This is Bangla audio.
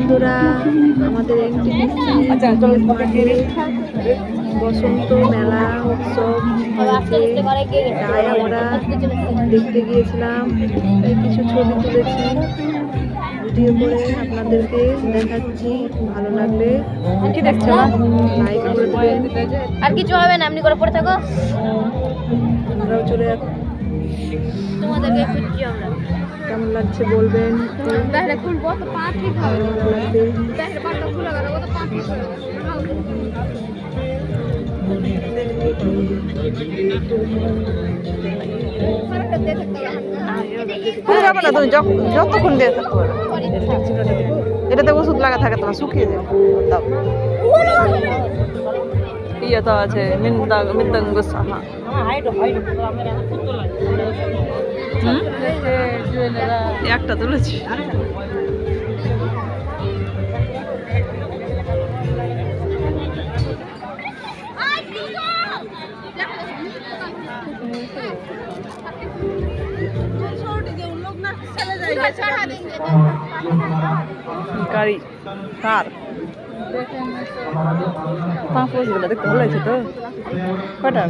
বন্ধুরা, আমাদের এনটিপিসি বসন্ত মেলা উৎসব হয়েছে, তাই আমরা দেখতে গিয়েছিলাম। তাই কিছু ছবি তুলেছি, ভিডিও করে আপনাদেরকে দেখাচ্ছি। ভালো লাগলে লাইক করে দেবেন। আর কিছু হবে না, এমনি করে পড়ে থাকো। আমরাও চলে যাচ্ছি। তোমাদেরকে খুঁজছি আমরা। কেমন লাগছে বলবেন। ব্যাগটা খুলবো তো পা ঠিক হবে। ভালো লাগবে। ব্যাগটা পাটা খুলে গেল, তো পা ঠিক হবে। খুলে যাবে না, তুমি যতক্ষণ দিয়ে থাকতে পারো। এটাতে ওষুধ লাগা থাকে, তোমার শুকিয়ে যাবে। ইয়ে তো আছে মৃত্যঙ্গ সাহা। একটা তুলেছি। গাড়ি কার পাঁপড়গুলো দেখতে ভালো লাগছে তো। কটা